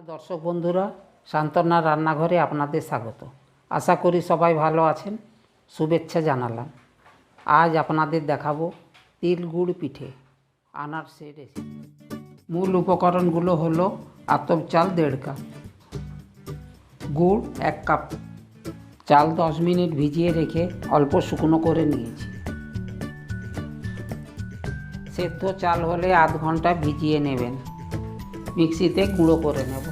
দর্শক বন্ধুরা, শান্তনার রান্নাঘরে আপনাদের স্বাগত। আশা করি সবাই ভালো আছেন। শুভেচ্ছা জানালাম। আজ আপনাদের দেখাবো তিল গুড় পিঠে আনারসে রেসিপি। মূল উপকরণগুলো হলো আতপ চাল 1.5 কাপ, গুড় 1 কাপ, চাল 10 মিনিট ভিজিয়ে রেখে অল্প শুকনো করে নিয়েছি। সেদ্ধ চাল হলে আধ ঘন্টা ভিজিয়ে নেবেন। মিক্সিতে গুঁড়ো করে নেব।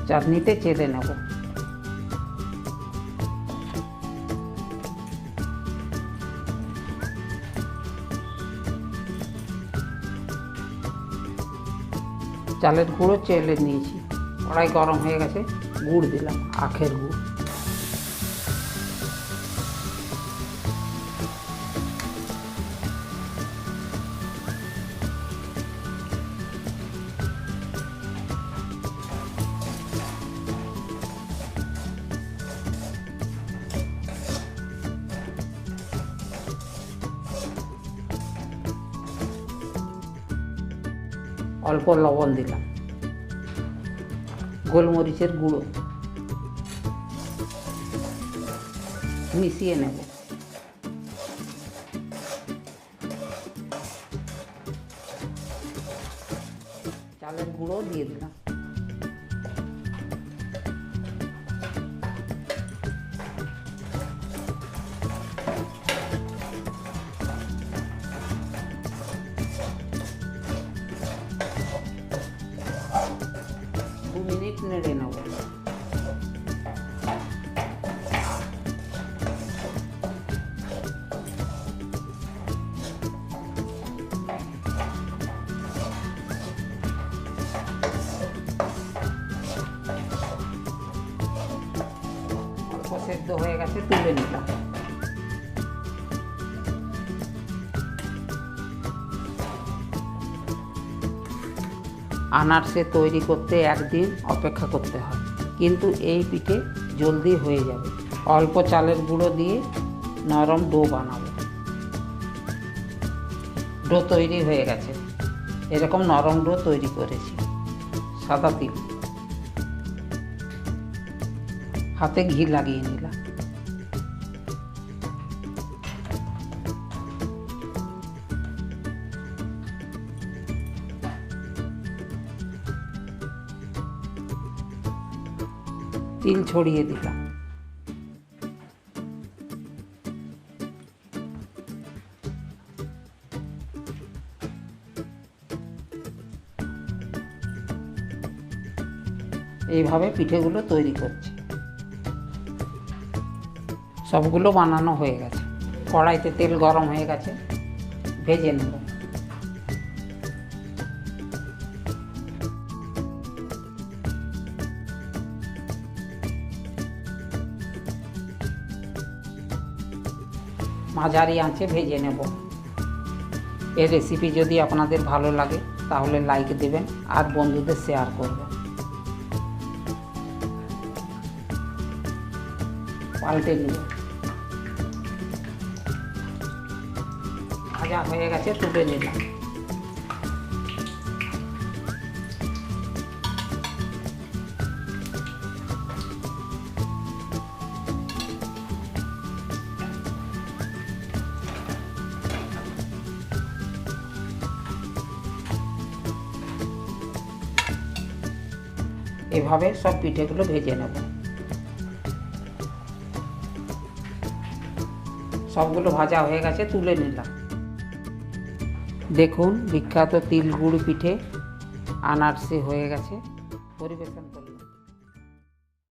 চাটনিতে চেলে নেব। চালের গুঁড়ো চেলে নিয়েছি। কড়াই গরম হয়ে গেছে, গুড় দিলাম, আখের গুড়। অল্প লবণ দিলাম, গোলমরিচের গুঁড়ো মিশিয়ে নেব। চালের গুঁড়ো দিয়ে দিলাম। মিনিট নেড়ে নেব। অল্প সেদ্ধ হয়ে গেছে, তুলে নিলাম। আনারসে তৈরি করতে একদিন অপেক্ষা করতে হয়, কিন্তু এই পিঠে জলদি হয়ে যাবে। অল্প চালের গুঁড়ো দিয়ে নরম ডো বানাবো। ডো তৈরি হয়ে গেছে। এরকম নরম ডো তৈরি করেছি। সাদা তিল, হাতে ঘি লাগিয়ে নিলাম। তিল ছড়িয়ে দিলাম। এইভাবে পিঠেগুলো তৈরি করছি। সবগুলো বানানো হয়ে গেছে। কড়াইতে তেল গরম হয়ে গেছে, ভেজে নেব। মাঝারি আঁচে ভেজে নেব। এই রেসিপি যদি আপনাদের ভালো লাগে তাহলে লাইক দেবেন আর বন্ধুদের শেয়ার করবেন। পাল্টে নিব। ভাজা হয়ে গেছে, তুলে নিলাম। এভাবে সব পিঠেগুলো ভেজে নেব। সবগুলো ভাজা হয়ে গেছে, তুলে নিলাম। দেখুন, বিখ্যাত তিল গুড় পিঠে আনারসে হয়ে গেছে। পরিবেশন করলাম।